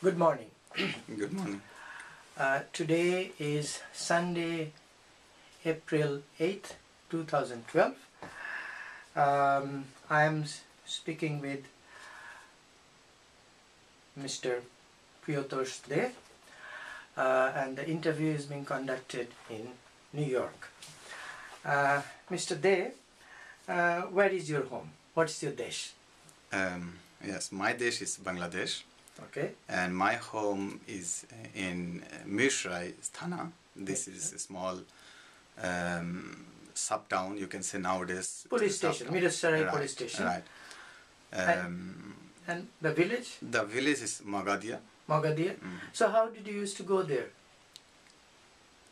Good morning. Good morning. Today is Sunday, April 8th, 2012. I am speaking with Mr. Priyatosh Dey, and the interview is being conducted in New York. Mr. Dey, where is your home? What is your desh? Yes, my desh is Bangladesh. Okay. And my home is in Mishrai, Thana. This is a small sub-town, you can say nowadays. Police station, Mishrai right, police station. Right. And the village? The village is Magadia. Magadia. So how did you used to go there?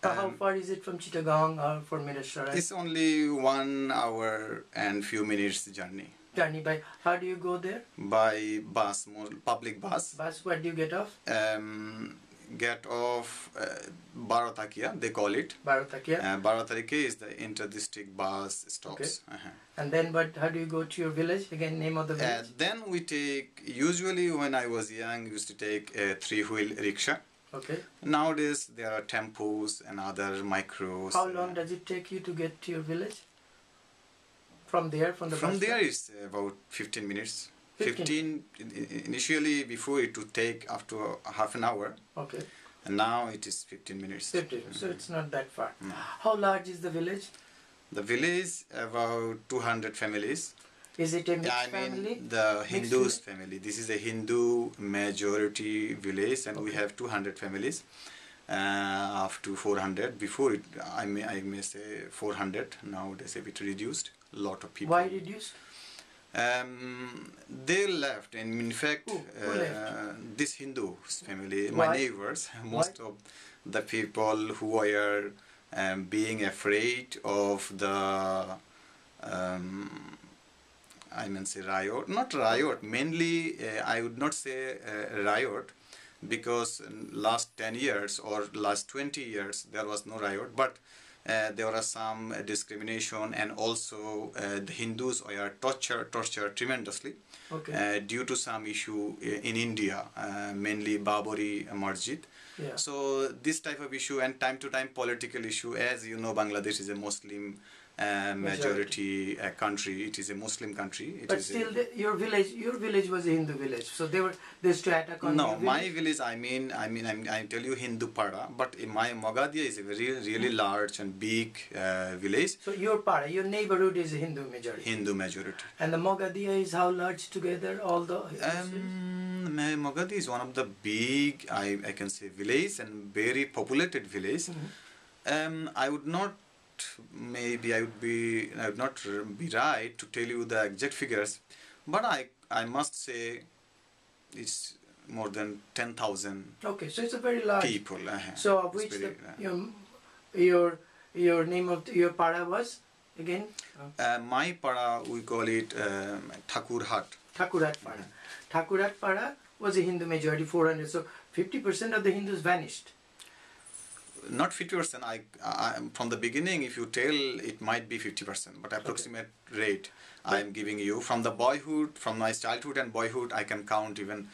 How far is it from Chittagong or from Mishrai? It's only 1 hour and few minutes journey. Journey by, how do you go there? By bus, public bus. Bus, where do you get off? Get off Baratakia, they call it. Baratakia. Baratakia is the inter-district bus stops. Okay. And then how do you go to your village? Again, name of the village? Then we take, usually when I was young, used to take a 3-wheel rickshaw. Okay. Nowadays there are tempos and other micros. How long does it take you to get to your village? From there, from the From bus there stop? it's about 15 minutes. 15? Initially before it would take up to half an hour. Okay. And now it is 15 minutes. 15, so it's not that far. No. How large is the village? The village, about 200 families. Is it a mixed family? The Hindus family. This is a Hindu majority village, and we Okay. have 200 families, up to 400. Before it, I may say 400. Nowadays a bit reduced. A lot of people. Why reduced? They left, and in fact, Who left? this Hindu family, Why? my neighbors, most of the people who were being afraid of the I mean say riot, not riot, mainly I would not say riot, because last 10 years or last 20 years there was no riot, but there was some discrimination, and also the Hindus were tortured tremendously. Okay. Due to some issue in India, mainly Baburi Masjid. Yeah. So this type of issue, and time to time political issue, as you know, Bangladesh is a Muslim majority country. It is a Muslim country. But still, your village was a Hindu village, so they used to attack on. No, your my village. I tell you Hindu Pada, but my Magadia is a really large and big village. So your Pada, your neighborhood is a Hindu majority. Hindu majority. And the Mogadia is how large together? All the. Mogadishu is one of the big, I can say, village, and very populated village. I would not. Maybe I would not be right to tell you the exact figures, but I must say it's more than 10,000. Okay, so it's a very large people. So of which your name of your Pada was again? My Pada, we call it Thakurhat. Thakurhat Pada. Thakurhat Pada was a Hindu majority, 400. So 50% of the Hindus vanished. Not 50%. From the beginning, if you tell, it might be 50%, but approximate rate I am giving you. From the boyhood, from my childhood and boyhood, I can count even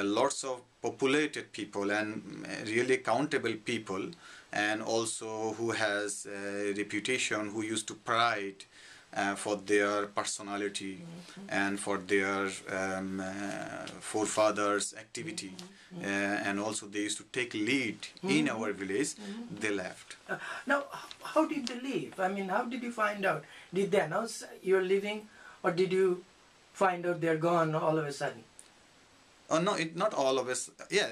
lots of populated people and really countable people, and also who has a reputation, who used to pride for their personality and for their forefathers' activity, and also they used to take lead in our village. They left. Now, how did they leave? I mean, how did you find out? Did they announce you're leaving, or did you find out they're gone all of a sudden? Oh no, not all of us. Yeah.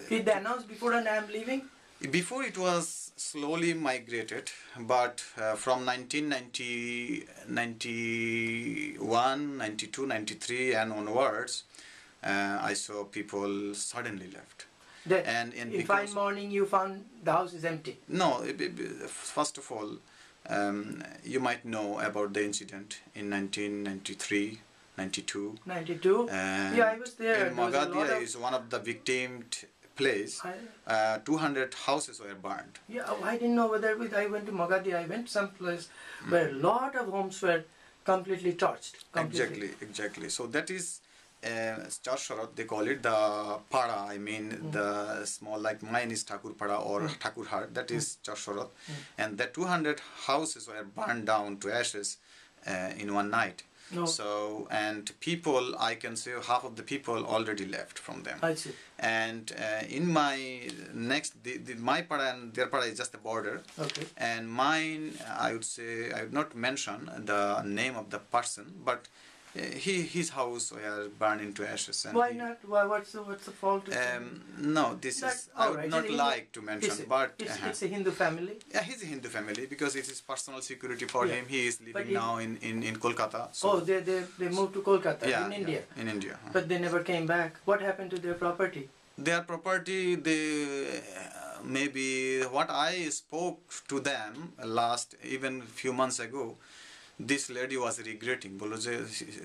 Did they announce before and I'm leaving? Before it was slowly migrated, but from 1991, 92, 93 and onwards, I saw people suddenly left. And in fine morning you found the house is empty? No, first of all, you might know about the incident in 1993, 92. 92? Yeah, I was there. Magadia is one of the victimed place. 200 houses were burned. Yeah, I didn't know whether I went to Magadia. I went someplace where a lot of homes were completely torched. Exactly. So that is Charsharat, they call it the Pada. I mean, the small, like mine is Thakur Pada or Thakur Har, that is Charsharat. And the 200 houses were burned down to ashes in one night. No. So, and people, I can say half of the people already left from them. I see. And in my next, my Pada and their Pada is just the border. Okay. And mine, I would say, I would not mention the name of the person, but his house were burned into ashes. And Why not? Why? What's the fault? No, this is I would not like to mention, but it's a Hindu family. Yeah, he's a Hindu family because it is personal security for him. He is living now in Kolkata. So they moved to Kolkata in India. Yeah, in India. But they never came back. What happened to their property? Their property, they maybe what I spoke to them last even few months ago. This lady was regretting.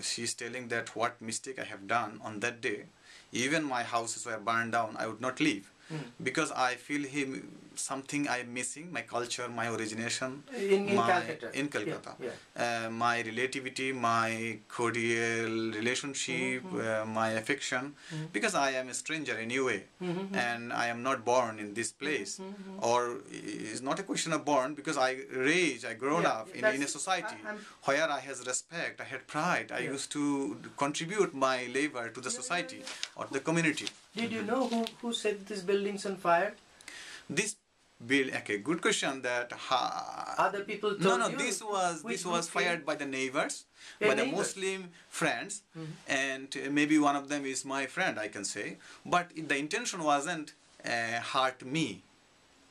She's telling that what mistake I have done on that day. Even my houses were burned down. I would not leave because I feel something I'm missing. My culture, my origination in Calcutta. In Calcutta. Yeah. My relativity, my cordial relationship, my affection. Because I am a stranger anyway, and I am not born in this place. Or it's not a question of born because I grown up in a society where I has respect, I had pride. I used to contribute my labor to the society or the community. Did you know who set these buildings on fire? Okay, good question. That other people told you? This was fired by the neighbors, by the Muslim friends, and maybe one of them is my friend, I can say. But the intention wasn't hurt me.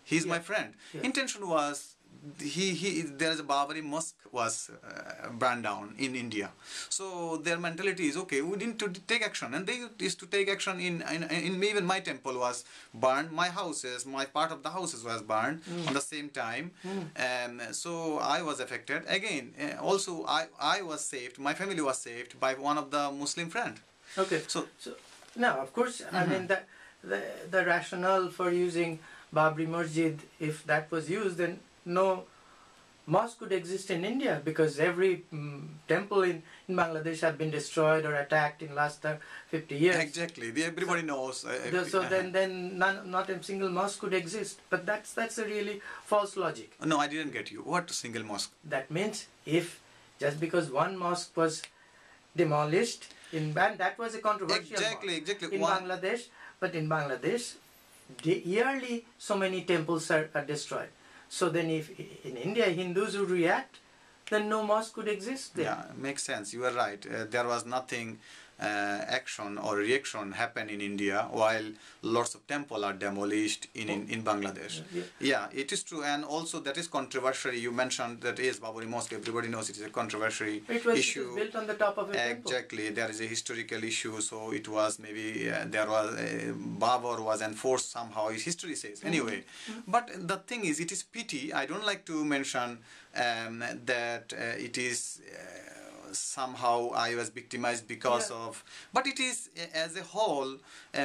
He's my friend. Intention was there's a Babri mosque was burned down in India. So their mentality is okay. We need to take action, and they used to take action. In even my temple was burned. My houses, my part of the houses was burned on the same time. So I was affected again. Also, I was saved. My family was saved by one of the Muslim friend. Okay. So now, of course, I mean the rationale for using Babri Masjid, if that was used, then no mosque could exist in India because every temple in Bangladesh have been destroyed or attacked in last 50 years. Exactly, everybody knows. So then not a single mosque could exist. But that's a really false logic. No, I didn't get you. What single mosque? That means if just because one mosque was demolished and that was a controversial exactly in Bangladesh, but in Bangladesh yearly so many temples are destroyed. So then if in India Hindus would react, then no mosque could exist there. Yeah, makes sense. You are right. There was nothing action or reaction happen in India while lots of temples are demolished in Bangladesh. Yeah, it is true. And also that is controversial. You mentioned that is Babri Mosque. Everybody knows it is a controversial issue. It was built on the top of a temple. Exactly. There is a historical issue. So it was maybe there was Babur was enforced somehow. History says. Anyway, but the thing is, it is pity. I don't like to mention that it is somehow I was victimized because of, but it is as a whole,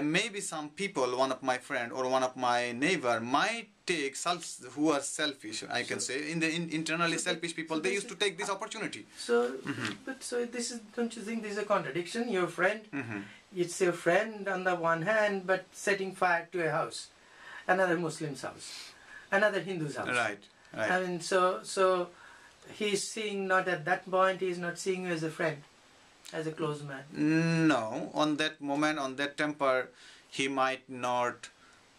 maybe some people, one of my friend or one of my neighbor might take who are selfish, I can say, internally selfish people, they used to take this opportunity. So, but so this is, don't you think this is a contradiction? Your friend, it's your friend on the one hand, but setting fire to a house, another Muslim's house, another Hindu's house. Right. I mean, so he's seeing not at that point, he's not seeing you as a friend, as a close man. No, on that moment, on that temper, he might not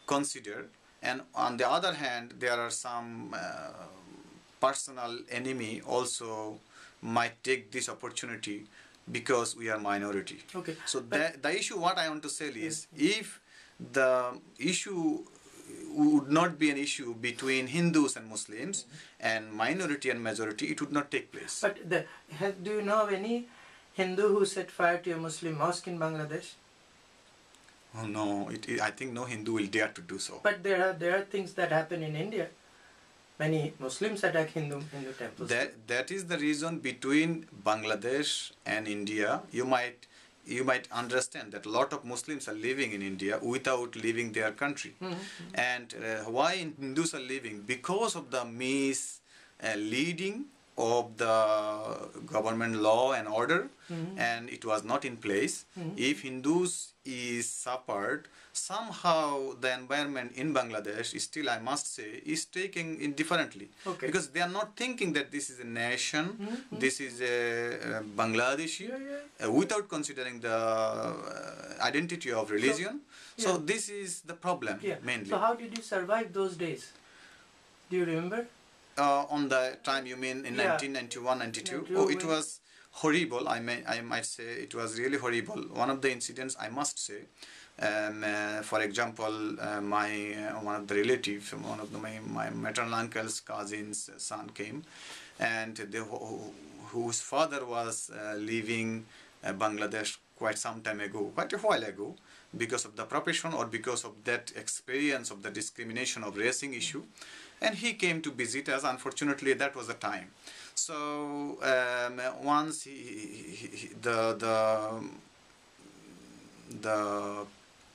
consider. And on the other hand, there are some personal enemy also might take this opportunity because we are minority. Okay. So the issue, what I want to say is, if the issue would not be an issue between Hindus and Muslims and minority and majority, it would not take place. But do you know of any Hindu who set fire to a Muslim mosque in Bangladesh? Oh no, I think no Hindu will dare to do so. But there are things that happen in India. Many Muslims attack Hindu temples. That is the reason between Bangladesh and India, you might understand that a lot of Muslims are living in India without leaving their country. And why Hindus are living? Because of the misleading of the government law and order, and it was not in place. If Hindus is suffered, somehow the environment in Bangladesh is still, I must say, is taken indifferently. Okay. Because they are not thinking that this is a nation, this is a Bangladeshi, without considering the identity of religion. So this is the problem mainly. So how did you survive those days? Do you remember? On the time you mean in 1991, 92? Oh, it was horrible. I might say it was really horrible. One of the incidents, I must say, for example, one of the relatives, one of my maternal uncle's cousin's son came, and whose father was leaving Bangladesh quite some time ago, quite a while ago, because of the profession or because of that experience of the discrimination of racing issue. And he came to visit us. Unfortunately, that was the time. So once the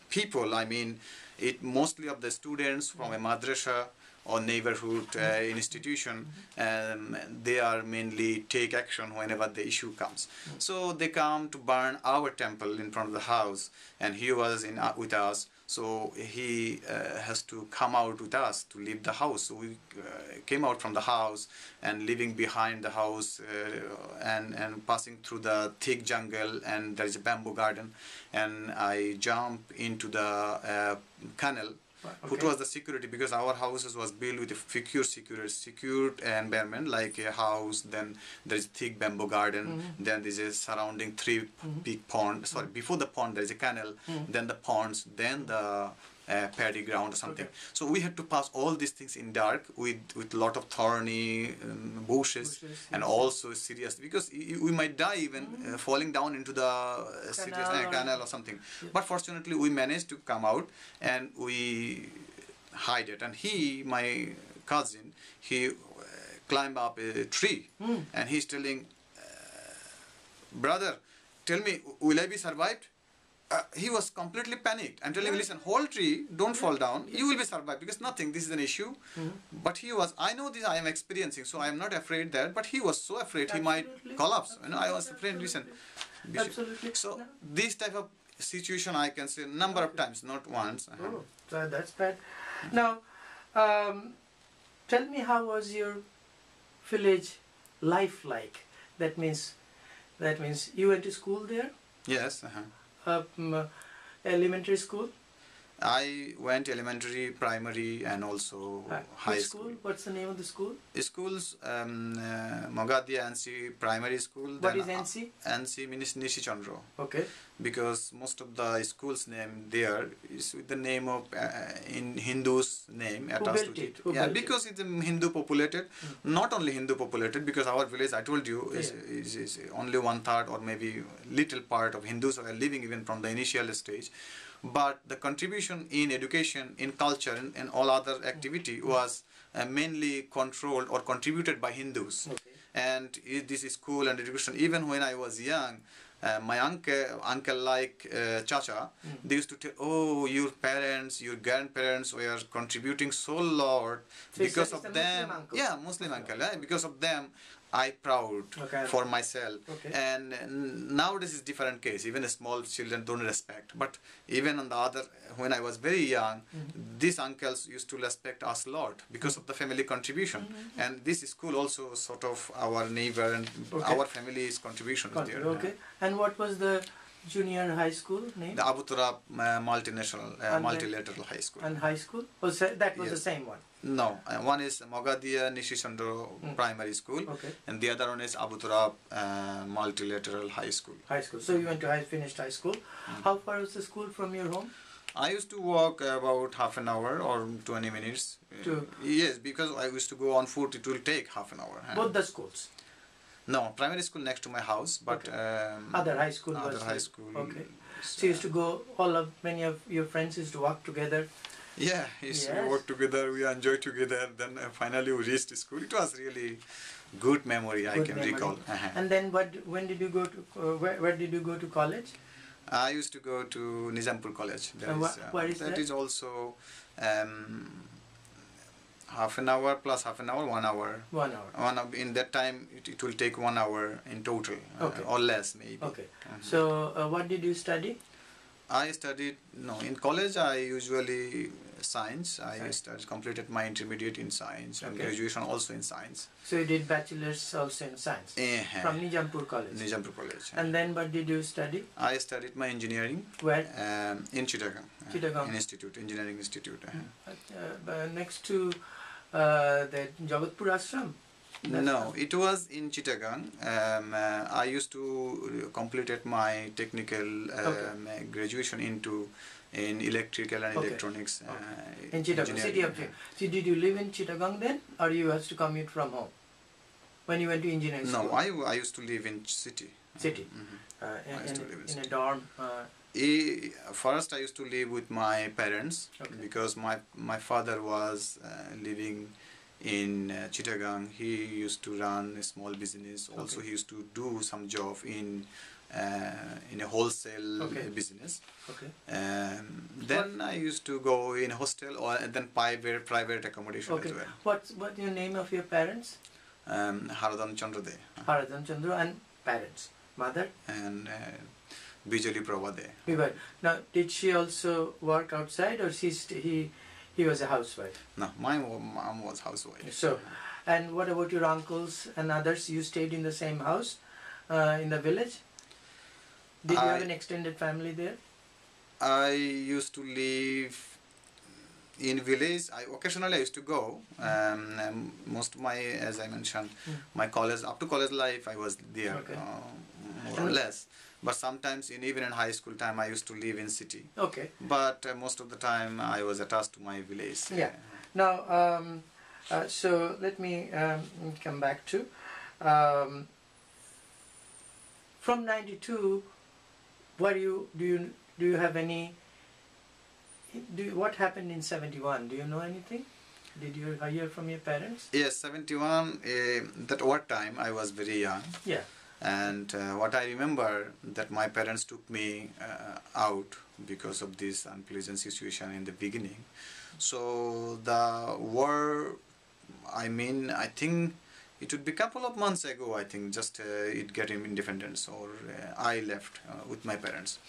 people, I mean, mostly of the students from a madrasa or neighborhood institution, they are mainly take action whenever the issue comes. So they come to burn our temple in front of the house, and he was with us. So he has to come out with us to leave the house. So we came out from the house and leaving behind the house and passing through the thick jungle, and there is a bamboo garden, and I jump into the canal. What was the security, because our houses was built with a secured environment, like a house, then there is thick bamboo garden, then there is a surrounding 3 big ponds. Sorry, before the pond there is a canal, then the ponds, then the paddy ground or something. So we had to pass all these things in dark with lot of thorny bushes, and also serious, because we might die even falling down into the serious canal or something. But fortunately we managed to come out and we hide it. And my cousin, he climbed up a tree, and he's telling, brother, tell me, will I be survived? He was completely panicked. I'm telling him, listen, hold tree, don't fall down, you will be survived, because nothing, this is an issue. But he was, I know this I am experiencing, so I am not afraid that, but he was so afraid he might collapse. You know, I was afraid, listen. So this type of situation I can say number of times, not once. Oh, so that's bad. Now, tell me, how was your village life like? That means you went to school there? Yes. Elementary school? I went elementary, primary, and also high school. What's the name of the school? Schools, Mogadia NC Primary School. What is NC? NC means Nishi Chandra. Okay. Because most of the schools name there is with the name of in Hindu's name attached to it. Yeah, because it's Hindu populated. Not only Hindu populated, because our village, I told you, is only 1/3 or maybe little part of Hindus are living even from the initial stage. But the contribution in education, in culture, and all other activity was mainly controlled or contributed by Hindus. Okay. And this is school and education. Even when I was young, my uncle like Chacha, they used to tell, oh, your parents, your grandparents were contributing so lot, so because of them. Muslim uncle. Because of them, I proud for myself. And nowadays is different case. Even small children don't respect. But even on the other, when I was very young, these uncles used to respect us a lot because of the family contribution. And this school also sort of our neighbor and our family's contribution is there. Okay. And what was the junior and high school name? The Abu Turab Multilateral High School. And high school? That was the same one? No, one is Mogadia Nishi Chandra Primary School, and the other one is Abu Turab Multilateral High School. High school. So you went to finished high school. How far was the school from your home? I used to walk about half an hour or 20 minutes. Yes, because I used to go on foot, it will take half an hour. Both the schools? No, primary school next to my house, but other high school. Other high school. Okay. So you used to go. Many of your friends used to walk together. Yeah, we used to work together. We enjoyed together. Then finally we reached school. It was really good memory. I can recall. And then when did you go to? Where did you go to college? I used to go to Nizampur College. Where is that? That is also half an hour plus half an hour, 1 hour. 1 hour. In that time, it will take 1 hour in total, Okay. or less maybe. Okay. So what did you study? I studied, no, in college I usually science. I completed my intermediate in science and graduation also in science. So you did bachelor's also in science from Nijampur College? Nijampur College. And then what did you study? I studied my engineering. Where? In Chittagong. Chittagong. Engineering institute. Next to the Jagatpur Ashram? No, it was in Chittagong. I used to completed my technical graduation in electrical and electronics. In Chittagong, city of Chittagong. So did you live in Chittagong then, or you had to commute from home when you went to engineering school? No, I used to live in city. City. In a dorm. First, I used to live with my parents because my father was living in Chittagong. He used to run a small business. Also, he used to do some job in a wholesale business. Then I used to go in hostel or then private accommodation as well. What's your name of your parents? Haradhan Chandra De. Haradhan Chandra and parents, mother? And Bijali Prabha De. Now, did she also work outside, or he was a housewife? No, my mom was housewife. So, and what about your uncles and others? You stayed in the same house in the village? Did you have an extended family there? I used to live in village. Occasionally I used to go. Most of my, as I mentioned, my college, up to college life, I was there, more or less. But sometimes even in high school time, I used to live in city. But most of the time, I was attached to my village. Yeah. Now, so let me come back to from 92. Do you have any? What happened in 71? Do you know anything? Did you hear from your parents? Yes, 71. That war time, I was very young. Yeah. And what I remember that my parents took me out because of this unpleasant situation in the beginning. So the war, I think it would be a couple of months ago, I think, just it got independence, or I left with my parents.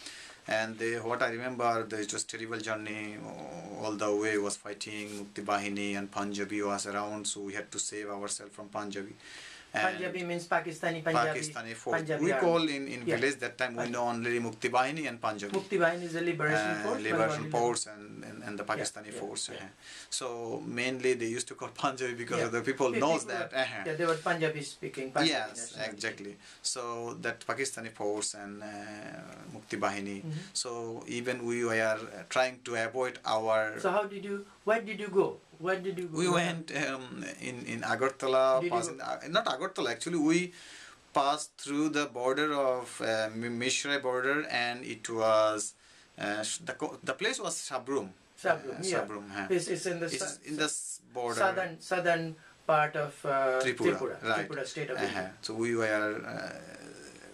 And what I remember, there was just terrible journey. All the way was fighting. Mukti Bahini and Punjabi was around, so we had to save ourselves from Punjabi. Punjabi means Pakistani force. We call in village that time, we know only Mukti Bahini and Punjabi. Mukti Bahini is the liberation force. Liberation force and the Pakistani force. So mainly they used to call Punjabi because the people knows that. Yeah, they were Punjabi speaking. Yes, exactly. So that Pakistani force and Mukti Bahini. So even we were trying to avoid our. So where did you go? Where did you go? We went in Agartala. Not Agartala, actually. We passed through the border of Mishra border, and it was the place was Sabrum. Sabrum, It's in the border. Southern part of Tripura, right. Tripura state of India. So we were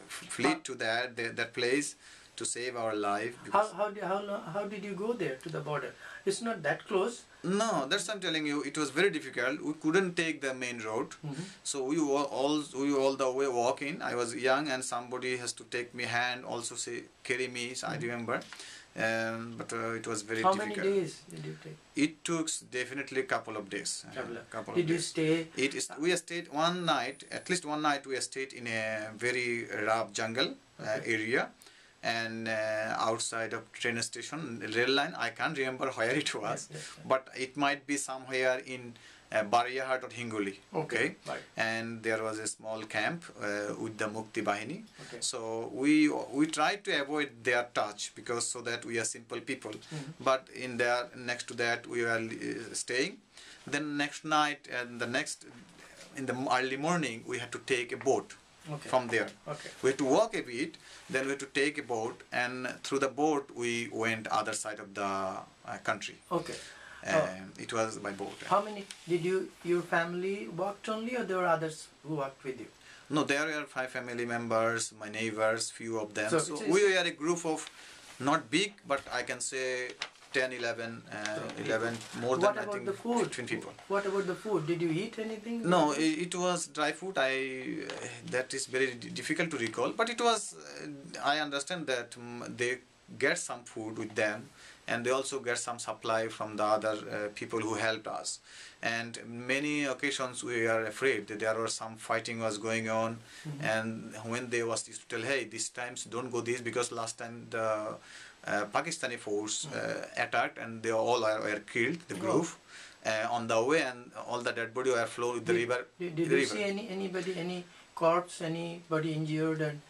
fled to that place to save our life. How did you go there to the border? It's not that close. No, that's what I'm telling you. It was very difficult. We couldn't take the main road, so we were all the way walking. I was young, and somebody has to take me hand, also carry me. So I remember, but it was very difficult. How many days did you take? It took definitely a couple of days. Did you stay? We stayed one night. At least one night we stayed in a very rough jungle area. And outside of train station, rail line, I can't remember where it was, but it might be somewhere in Bariahat or Hingoli. Okay. Right. And there was a small camp with the Mukti Bahini. So we tried to avoid their touch because so that we are simple people. But next to that we were staying. Then next night and in the early morning we had to take a boat. From there. We had to walk a bit, then we had to take a boat, and through the boat we went other side of the country. It was by boat. How many did your family walked only, or there were others who walked with you? No, there were 5 family members, my neighbors, few of them. So we were a group of, not big, but I can say 10, 11, 11, more What than I about think the food? 15 people. What about the food? Did you eat anything? No, it was dry food. That is very difficult to recall, but it was. I understand that they get some food with them, and they also get some supply from the other people who helped us. And many occasions we are afraid that there was some fighting was going on, and when they was used to tell, hey, these times don't go this, because last time the Pakistani force attacked and they all were killed, the group. On the way, and all the dead body were flown with the river. Did you see anybody, any corpse, anybody injured? And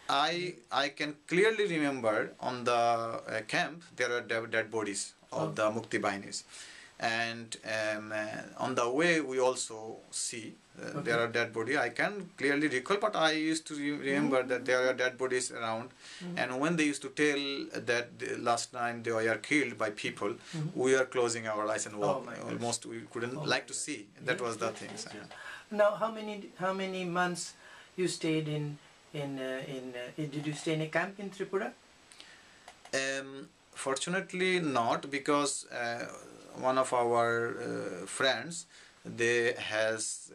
I can clearly remember on the camp there are dead bodies of the Mukti Bahinis, and on the way we also see there are dead bodies. I can clearly recall, but I used to remember that there are dead bodies around, and when they used to tell that the last time they were killed by people, we are closing our eyes and walk. Almost we couldn't like to see. That was the thing. Now, how many months you stayed in did you stay in a camp in Tripura? Fortunately not, because one of our friends, they has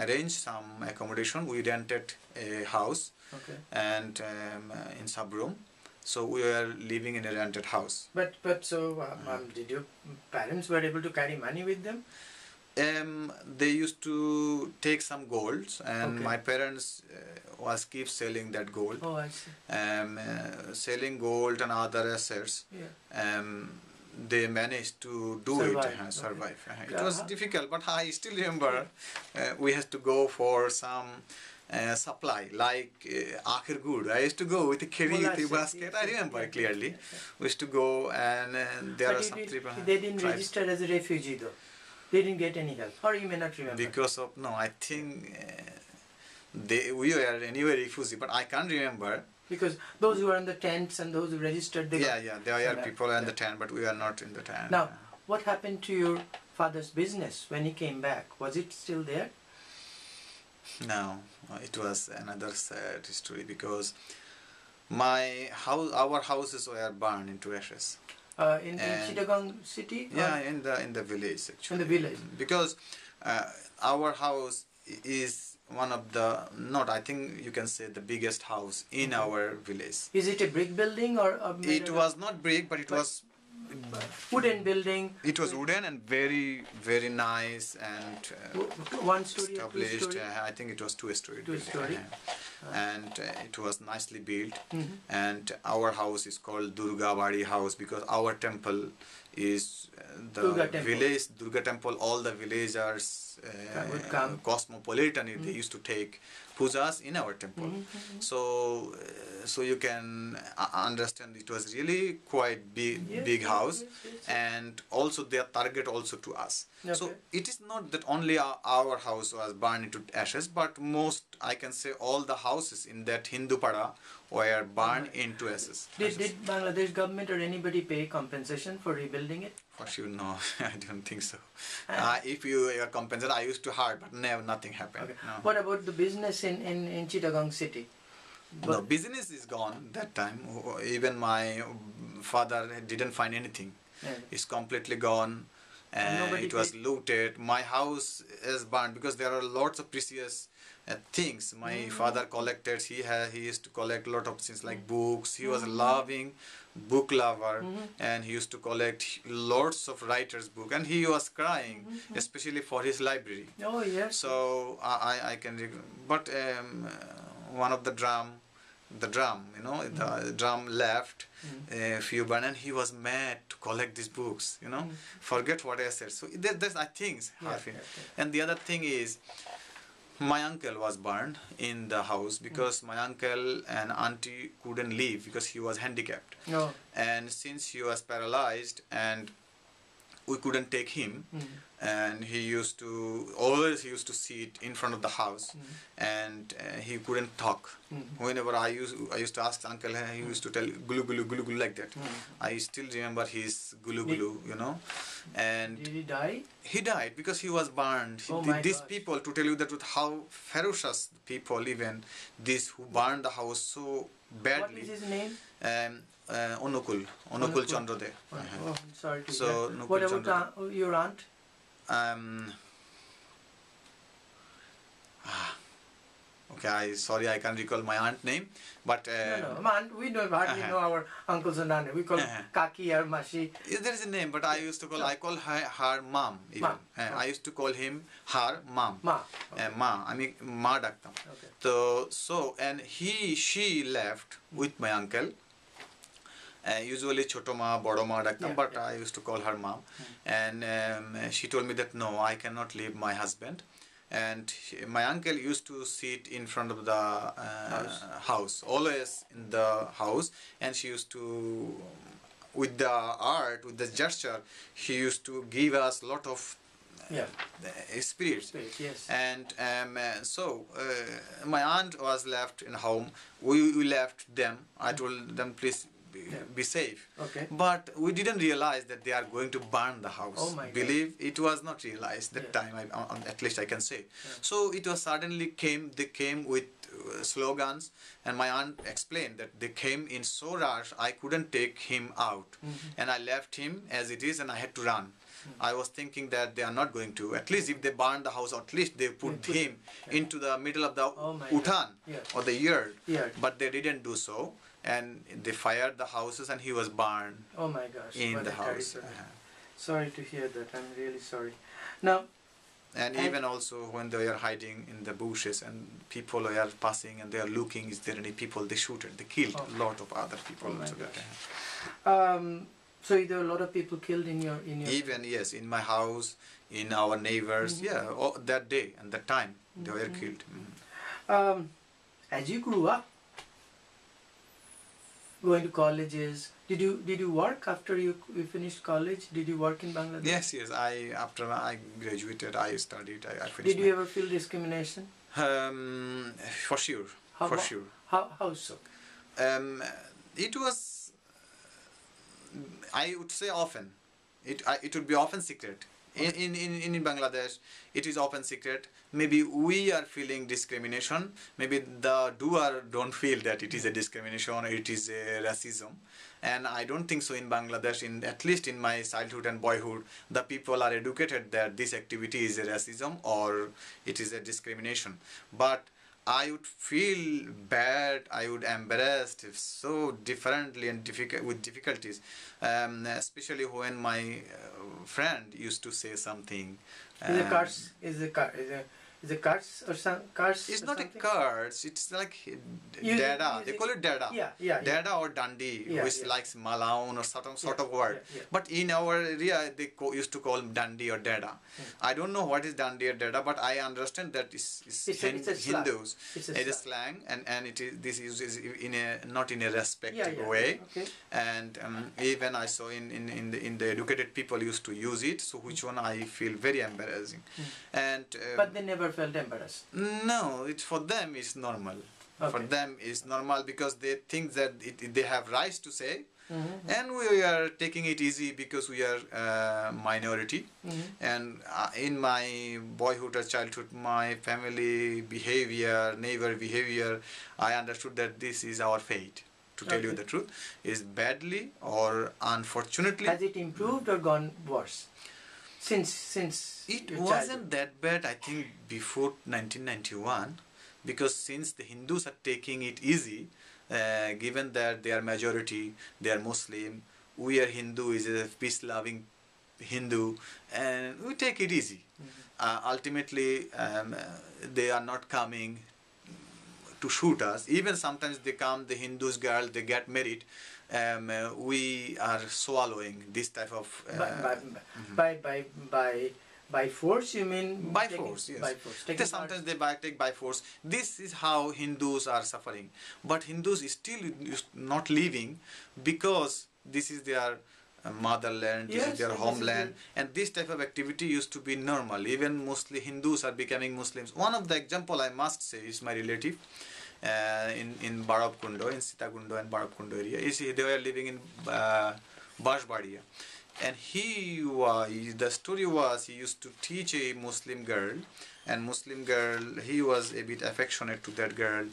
arranged some accommodation. We rented a house, and in sub-room, so we were living in a rented house. But did your parents were able to carry money with them? They used to take some golds, and my parents was keep selling that gold. Oh, I see. Selling gold and other assets. Yeah. They managed to do survive. It was difficult, but I still remember we had to go for some supply, like akhir good. I used to go with a carry with a basket. I remember clearly. We used to go, and there are some they didn't register as a refugee though. They didn't get any help, or you may not remember. Because of I think we were anyway refugee, but I can't remember. Because those who are in the tents and those who registered, there are people in the tent, but we are not in the tent. Now, what happened to your father's business when he came back? Was it still there? No, it was another sad story, because our houses were burned into ashes. In Chittagong city? Yeah, in the village actually. In the village. Because our house is one of the, I think you can say the biggest house in our village. Is it a brick building or? It was not brick, but it was wooden building. It was wooden and very, very nice and one story established. Or two story? I think it was two-story. Two-story. And it was nicely built. And our house is called Durga Badi house, because our temple is the village Durga temple. All the villagers cosmopolitan, they used to take pujas in our temple. So you can understand it was really quite big house, and also their target also to us. So it is not that only our house was burned into ashes, but most, I can say, all the houses in that Hindu Pada were burned into ashes. Did Bangladesh government or anybody pay compensation for rebuilding it? For sure, no. I don't think so. If you are compensated, I used to hard, but nothing happened. No. What about the business in Chittagong city? No, business is gone that time. Even my father didn't find anything. It's completely gone. It was looted. My house is burned because there are lots of precious things. My father collected. He used to collect a lot of things like books. He was a loving book lover, and he used to collect lots of writers' book. And he was crying, especially for his library. Oh yes. So I can, but one of the drum, the drum left a few burn, and he was mad to collect these books, forget what I said. So there's I think and the other thing is, my uncle was burned in the house because my uncle and auntie couldn't leave because he was handicapped. And since he was paralyzed and we couldn't take him, and he used to sit in front of the house, and he couldn't talk. Whenever I used to ask uncle, he used to tell gulu gulu gulu gulu like that. I still remember his gulu gulu, And did he die? He died because he was burned. These people, to tell you the truth, how ferocious people, even these who burned the house so badly. What is his name? Onukul Chandra De. Oh, I'm sorry to So, hear. Nukul What Chandra about your aunt? Okay, sorry, I can't recall my aunt name, but No, aunt, we don't hardly know our uncles and aunts. We call Kaki or Mashi. there is a name, but I used to call, I call her mom even. Mom. I used to call him her mom. Ma. Okay. Ma, I mean ma daktam. Okay. So and she left with my uncle. Usually choto ma, bodo ma daktam, but I used to call her mom. And she told me that no, I cannot leave my husband. And my uncle used to sit in front of the house, always in the house, and she used to, with the art, with the gesture, she used to give us a lot of spirits. Yes. And so my aunt was left in home. We left them. I told them, please be safe. Okay. But we didn't realize that they are going to burn the house. Oh my God. Believe it was not realized that time. At least I can say. So it was suddenly they came with slogans, and my aunt explained that they came in so rush I couldn't take him out, and I left him as it is, and I had to run. I was thinking that they are not going to. At least if they burn the house, at least they put him into the middle of the utan or the yard. But they didn't do so. And they fired the houses, and he was burned. Oh my gosh! In the house. Sorry to hear that. I'm really sorry. Now. And even also when they are hiding in the bushes and people are passing and they are looking, is there any people? They shoot it. They killed a lot of other people. So there were a lot of people killed in your. Even yes, in my house, in our neighbors. That day and that time they were killed. As you grew up, going to colleges, did you work after you finished college? Did you work in Bangladesh? Yes. After I graduated, I studied. I finished. Did you ever feel discrimination? For sure. For sure. How so? It was, I would say, often. It would be often secret. In Bangladesh, it is often secret. Maybe we are feeling discrimination. Maybe the doer don't feel that it is a discrimination or it is a racism. And I don't think so in Bangladesh, at least in my childhood and boyhood, the people are educated that this activity is a racism or it is a discrimination. But I would feel bad, I would embarrassed so differently and with difficulties, especially when my friend used to say something. Is a curse or some curse? It's not something? A curse. It's like dada. They call it dada. Dada or dandi, which likes malaun or sort of word. But in our area, they used to call dandi or dada. I don't know what is dandi or dada, but I understand that it's Hindus. It's a slang, and this is not in a respectful way. Okay. And even I saw in the educated people used to use it. So which one I feel very embarrassing. And but they never felt embarrassed. No, for them it's normal. Okay. For them it's normal because they think that they have rights to say, and we are taking it easy because we are minority. And in my boyhood or childhood, my family behavior, neighbor behavior, I understood that this is our fate. To tell you the truth, is badly or unfortunately. Has it improved or gone worse? Since it wasn't that bad, I think, before 1991, because since the Hindus are taking it easy, given that they are majority, they are Muslim, we are Hindu, is a peace-loving Hindu, and we take it easy. Ultimately, they are not coming to shoot us. Even sometimes they come, the Hindus girl, they get married. We are swallowing this type of by force. You mean by force? Yes. By force. Sometimes they take by force. This is how Hindus are suffering. But Hindus is still not leaving because this is their motherland, this is their homeland, and this type of activity used to be normal. Even mostly Hindus are becoming Muslims. One of the example I must say is my relative. In Barabkundo, in Sitagundo and Barabkundo area. They were living in Westbury. And the story was, he used to teach a Muslim girl, and Muslim girl, he was a bit affectionate to that girl,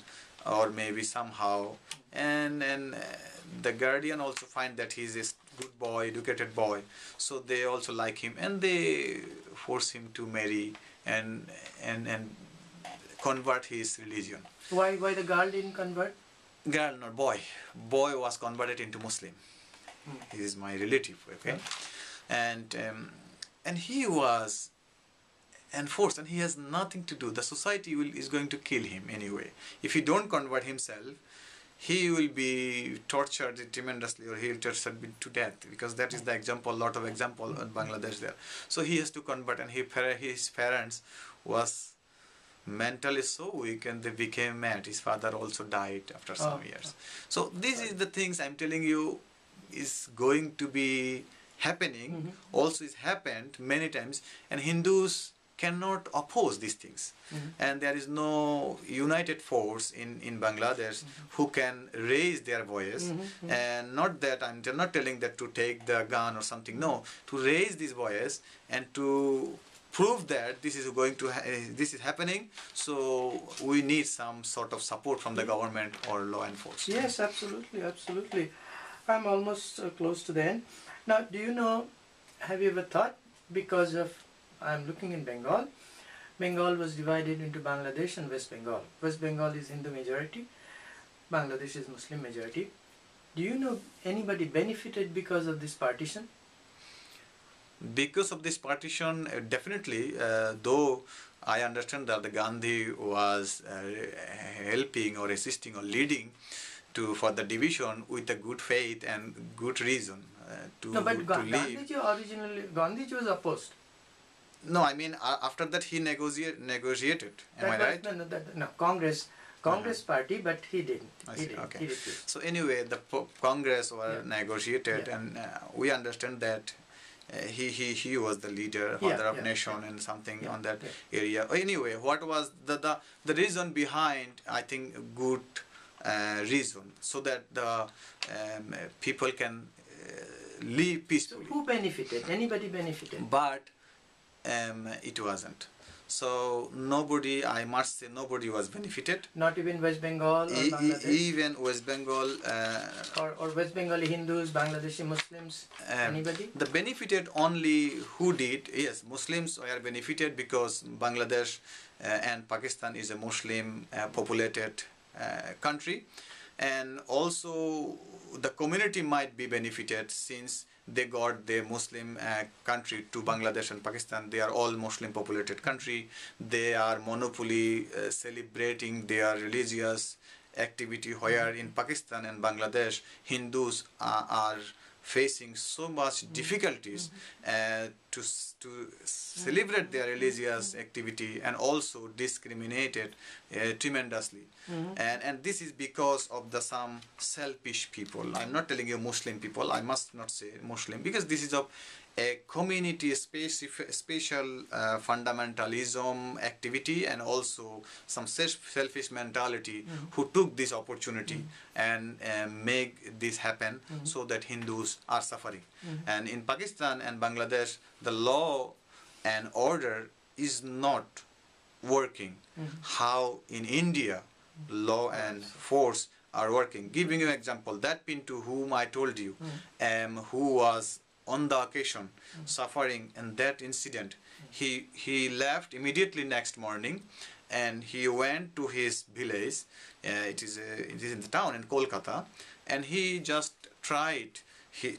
or maybe somehow. And the guardian also find that he's a good boy, educated boy, so they also like him and they force him to marry and convert his religion. Why the girl didn't convert? Girl, not boy. Boy was converted into Muslim. He is my relative, okay? And he was enforced, and he has nothing to do. The society is going to kill him anyway. If he don't convert himself, he will be tortured tremendously, or he will tortured to death, because that is the example, lot of example in Bangladesh there. So he has to convert, and his parents was mentally so weak and they became mad. His father also died after some years. So this is the things I'm telling you is going to be happening, also is happened many times, and Hindus cannot oppose these things. And there is no united force in Bangladesh who can raise their voice. And not that I'm not telling that to take the gun or something, no, to raise these voice and to prove that this is going to this is happening. So we need some sort of support from the government or law enforcement. Yes, absolutely, absolutely. I'm almost close to the end. Now, do you know, have you ever thought, because of, I'm looking in Bengal, Bengal was divided into Bangladesh and West Bengal. West Bengal is Hindu majority, Bangladesh is Muslim majority. Do you know anybody benefited because of this partition? Because of this partition, definitely, though I understand that the Gandhi was helping or assisting or leading for the division with a good faith and good reason to leave. Gandhiji was opposed. No, I mean after that he negotiated. Am I right? No, Congress party, but he didn't. He didn't. Okay. So anyway, the Congress were negotiated, and we understand that he was the leader, father of nation, and something on that area. Anyway, what was the reason behind? I think good reason, so that the people can live peacefully. So who benefited? Anybody benefited? But it wasn't. So nobody, I must say, nobody was benefited. Not even West Bengal or Bangladesh? Even West Bengal. Or West Bengali Hindus, Bangladeshi Muslims, anybody? The benefited only who did, yes, Muslims were benefited because Bangladesh and Pakistan is a Muslim populated country. And also the community might be benefited since they got the Muslim country to Bangladesh and Pakistan. They are all Muslim populated country. They are monopoly celebrating their religious activity, where in Pakistan and Bangladesh Hindus are facing so much difficulties to celebrate their religious activity, and also discriminated tremendously. And this is because of some selfish people. I'm not telling you Muslim people, I must not say Muslim, because this is of a community special fundamentalism activity, and also some selfish mentality who took this opportunity and make this happen, so that Hindus are suffering. And in Pakistan and Bangladesh, the law and order is not working how in India law and force are working. Giving you an example, that Pintu whom I told you, who was on the occasion suffering in that incident, he left immediately next morning, and he went to his village. It is in the town in Kolkata, and he just tried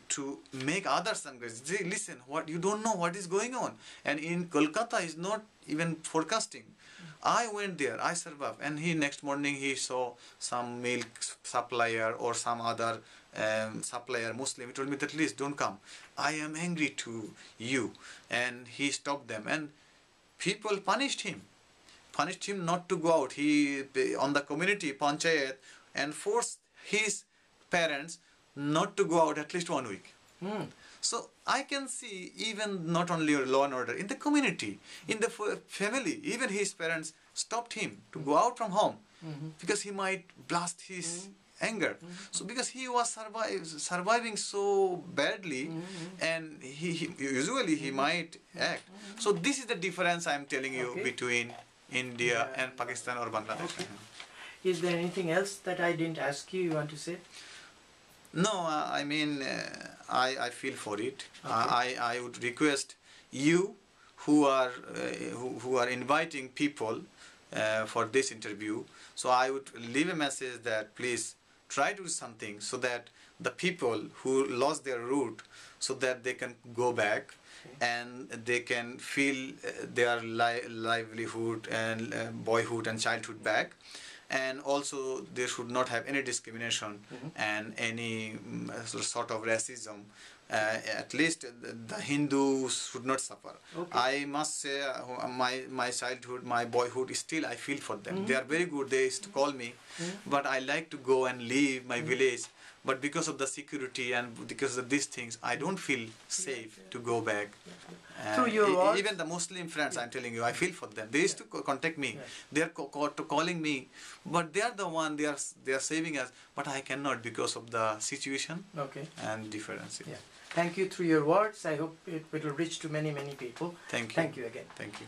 to make others angry. Say, listen, what you don't know what is going on, and in Kolkata is not even forecasting. I went there, I survived, and next morning he saw some milk supplier or some other supplier Muslim. He told me that, please don't come, I am angry to you. And he stopped them, and people punished him not to go out. He on the community panchayat and forced his parents not to go out at least 1 week. So I can see, even not only law and order, in the community, in the family, even his parents stopped him to go out from home because he might blast his anger. So because he was surviving so badly, and he usually he might act. So this is the difference I am telling you between India and Pakistan or Bangladesh. Is there anything else that I didn't ask you want to say? No, I mean, I feel for it. Okay. I would request you who are inviting people for this interview. So I would leave a message that please try to do something so that the people who lost their route, so that they can go back and they can feel their livelihood and boyhood and childhood back. And also there should not have any discrimination and any sort of racism. At least the Hindus should not suffer. Okay. I must say my childhood, my boyhood, still I feel for them. They are very good. They used to call me, but I like to go and leave my village. But because of the security and because of these things, I don't feel safe to go back. Through your words? Even the Muslim friends, I'm telling you, I feel for them. They used to contact me. They are calling me, but they are the one. They are saving us. But I cannot because of the situation and differences. Yeah. Thank you through your words. I hope it will reach to many people. Thank you. Thank you again. Thank you.